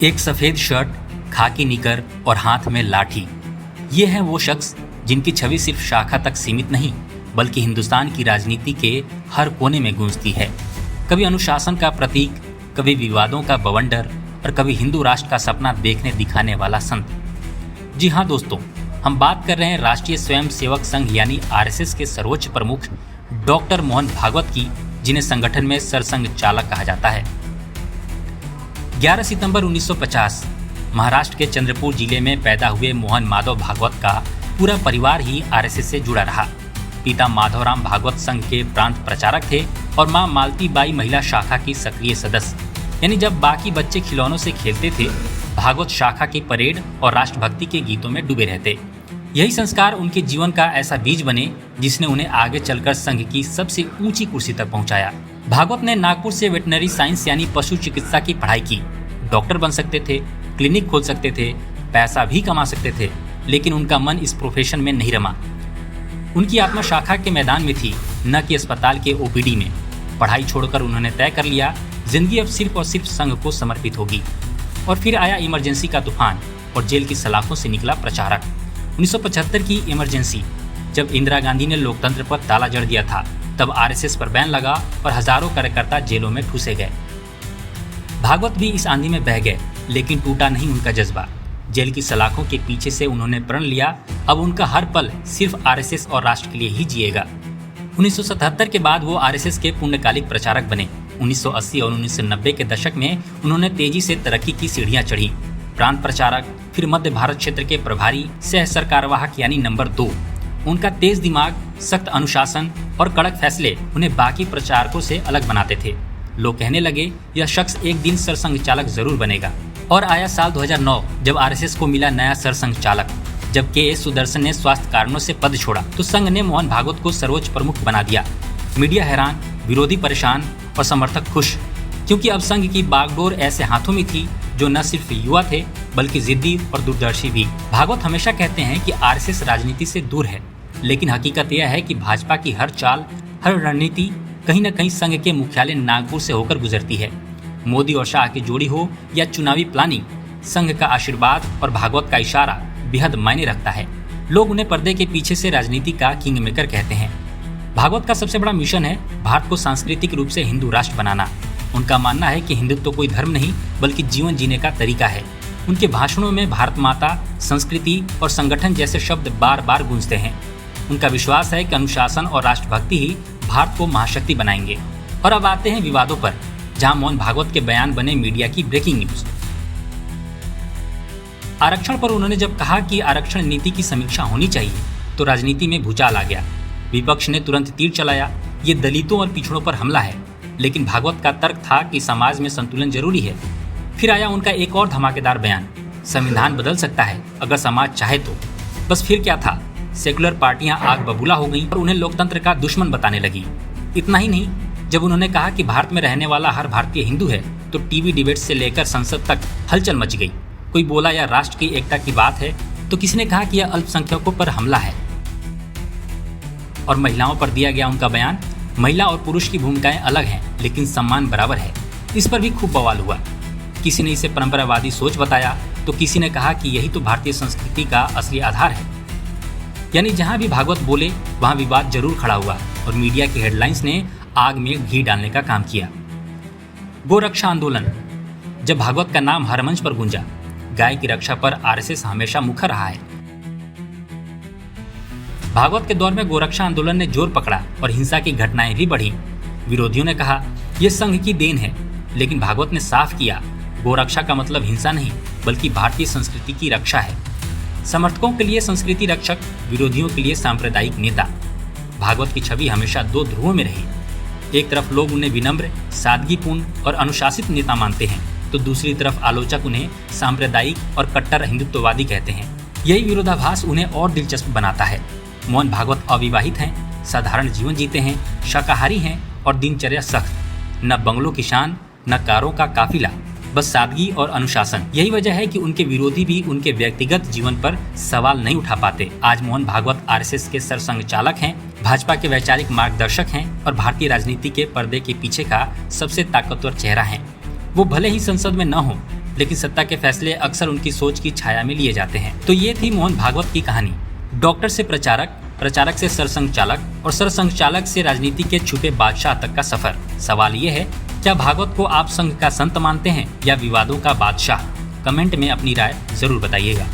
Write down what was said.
एक सफेद शर्ट, खाकी निकर और हाथ में लाठी। ये हैं वो शख्स जिनकी छवि सिर्फ शाखा तक सीमित नहीं बल्कि हिंदुस्तान की राजनीति के हर कोने में गूंजती है। कभी अनुशासन का प्रतीक, कभी विवादों का बवंडर और कभी हिंदू राष्ट्र का सपना देखने दिखाने वाला संत। जी हाँ दोस्तों, हम बात कर रहे हैं राष्ट्रीय स्वयंसेवक संघ यानी आरएसएस के सर्वोच्च प्रमुख डॉक्टर मोहन भागवत की, जिन्हें संगठन में सरसंघ चालक कहा जाता है। 11 सितंबर 1950 महाराष्ट्र के चंद्रपुर जिले में पैदा हुए मोहन माधव भागवत का पूरा परिवार ही आरएसएस से जुड़ा रहा। पिता माधवराम भागवत संघ के प्रांत प्रचारक थे और मां मालती बाई महिला शाखा की सक्रिय सदस्य। यानी जब बाकी बच्चे खिलौनों से खेलते थे, भागवत शाखा की परेड और राष्ट्रभक्ति के गीतों में डूबे रहते। यही संस्कार उनके जीवन का ऐसा बीज बने जिसने उन्हें आगे चलकर संघ की सबसे ऊंची कुर्सी तक पहुंचाया। भागवत ने नागपुर से वेटनरी साइंस यानी पशु चिकित्सा की पढ़ाई की। डॉक्टर बन सकते थे, क्लिनिक खोल सकते थे, पैसा भी कमा सकते थे, लेकिन उनका मन इस प्रोफेशन में नहीं रमा। उनकी आत्मा शाखा के मैदान में थी, न कि अस्पताल के ओपीडी में। पढ़ाई छोड़कर उन्होंने तय कर लिया, जिंदगी अब सिर्फ और सिर्फ संघ को समर्पित होगी। और फिर आया इमरजेंसी का तूफान और जेल की सलाखों से निकला प्रचारक। 1975 की इमरजेंसी, जब इंदिरा गांधी ने लोकतंत्र पर ताला जड़ दिया था, तब आरएसएस पर बैन लगा और हजारों कार्यकर्ता जेलों में ठूसे गए। भागवत भी इस आंधी में बह गए, लेकिन टूटा नहीं उनका जज्बा। जेल की सलाखों के पीछे से उन्होंने प्रण लिया, अब उनका हर पल सिर्फ आरएसएस और राष्ट्र के लिए ही जिएगा। 1977 के बाद वो आरएसएस के पूर्णकालिक प्रचारक बने। 1980 और 1990 के दशक में उन्होंने तेजी से तरक्की की सीढ़ियां चढ़ी। प्रांत प्रचारक, फिर मध्य भारत क्षेत्र के प्रभारी, सह सरकारवाहक यानी नंबर 2। उनका तेज दिमाग, सख्त अनुशासन और कड़क फैसले उन्हें बाकी प्रचारकों से अलग बनाते थे। लोग कहने लगे, यह शख्स एक दिन सरसंघ चालक जरूर बनेगा। और आया साल 2009, जब आरएसएस को मिला नया सरसंघ चालक। जब के.एस. सुदर्शन ने स्वास्थ्य कारणों से पद छोड़ा, तो संघ ने मोहन भागवत को सर्वोच्च प्रमुख बना दिया। मीडिया हैरान, विरोधी परेशान और समर्थक खुश, क्योंकि अब संघ की बागडोर ऐसे हाथों में थी जो न सिर्फ युवा थे बल्कि जिद्दी और दूरदर्शी भी। भागवत हमेशा कहते हैं कि आरएसएस राजनीति से दूर है, लेकिन हकीकत यह है कि भाजपा की हर चाल, हर रणनीति कहीं न कहीं संघ के मुख्यालय नागपुर से होकर गुजरती है। मोदी और शाह की जोड़ी हो या चुनावी प्लानिंग, संघ का आशीर्वाद और भागवत का इशारा बेहद मायने रखता है। लोग उन्हें पर्दे के पीछे से राजनीति का किंग मेकर कहते हैं। भागवत का सबसे बड़ा मिशन है भारत को सांस्कृतिक रूप से हिंदू राष्ट्र बनाना। उनका मानना है कि हिंदुत्व तो कोई धर्म नहीं बल्कि जीवन जीने का तरीका है। उनके भाषणों में भारत माता, संस्कृति और संगठन जैसे शब्द बार बार गूंजते हैं। उनका विश्वास है कि अनुशासन और राष्ट्रभक्ति ही भारत को महाशक्ति बनाएंगे। और अब आते हैं विवादों पर, जहां मोहन भागवत के बयान बने मीडिया की ब्रेकिंग न्यूज। आरक्षण पर उन्होंने जब कहा कि आरक्षण नीति की समीक्षा होनी चाहिए, तो राजनीति में भूचाल आ गया। विपक्ष ने तुरंत तीर चलाया, ये दलितों और पिछड़ों पर हमला है। लेकिन भागवत का तर्क था कि समाज में संतुलन जरूरी है। फिर आया उनका एक और धमाकेदार बयान, संविधान बदल सकता है अगर समाज चाहे तो। बस फिर क्या था, सेकुलर पार्टियां आग बबूला हो गईं और उन्हें लोकतंत्र का दुश्मन बताने लगी। इतना ही नहीं, जब उन्होंने कहा कि भारत में रहने वाला हर भारतीय हिंदू है, तो टीवी डिबेट से लेकर संसद तक हलचल मच गई। कोई बोला यह राष्ट्र की एकता की बात है, तो किसी ने कहा कि यह अल्पसंख्यकों पर हमला है। और महिलाओं पर दिया गया उनका बयान, महिला और पुरुष की भूमिकाएं अलग हैं लेकिन सम्मान बराबर है। इस पर भी खूब बवाल हुआ। किसी ने इसे परंपरावादी सोच बताया, तो किसी ने कहा कि यही तो भारतीय संस्कृति का असली आधार है। यानी जहां भी भागवत बोले वहां विवाद जरूर खड़ा हुआ और मीडिया की हेडलाइंस ने आग में घी डालने का काम किया। गोरक्षा आंदोलन, जब भागवत का नाम हर मंच पर गूंजा। गाय की रक्षा पर आरएसएस हमेशा मुखर रहा है। भागवत के दौर में गोरक्षा आंदोलन ने जोर पकड़ा और हिंसा की घटनाएं भी बढ़ी। विरोधियों ने कहा यह संघ की देन है, लेकिन भागवत ने साफ किया, गोरक्षा का मतलब हिंसा नहीं बल्कि भारतीय संस्कृति की रक्षा है। समर्थकों के लिए संस्कृति रक्षक, विरोधियों के लिए सांप्रदायिक नेता। भागवत की छवि हमेशा दो ध्रुवों में रही। एक तरफ लोग उन्हें विनम्र, सादगीपूर्ण और अनुशासित नेता मानते हैं, तो दूसरी तरफ आलोचक उन्हें सांप्रदायिक और कट्टर हिंदुत्ववादी कहते हैं। यही विरोधाभास उन्हें और दिलचस्प बनाता है। मोहन भागवत अविवाहित हैं, साधारण जीवन जीते हैं, शाकाहारी हैं और दिनचर्या सख्त। न बंगलों की शान, न कारों का काफिला, बस सादगी और अनुशासन। यही वजह है कि उनके विरोधी भी उनके व्यक्तिगत जीवन पर सवाल नहीं उठा पाते। आज मोहन भागवत आरएसएस के सरसंघ चालक हैं, भाजपा के वैचारिक मार्गदर्शक हैं और भारतीय राजनीति के पर्दे के पीछे का सबसे ताकतवर चेहरा हैं। वो भले ही संसद में न हो, लेकिन सत्ता के फैसले अक्सर उनकी सोच की छाया में लिए जाते हैं। तो ये थी मोहन भागवत की कहानी। डॉक्टर से प्रचारक, प्रचारक से सरसंघ चालक और सरसंघ चालक से राजनीति के छुपे बादशाह तक का सफर। सवाल ये है, क्या भागवत को आप संघ का संत मानते हैं या विवादों का बादशाह? कमेंट में अपनी राय जरूर बताइएगा।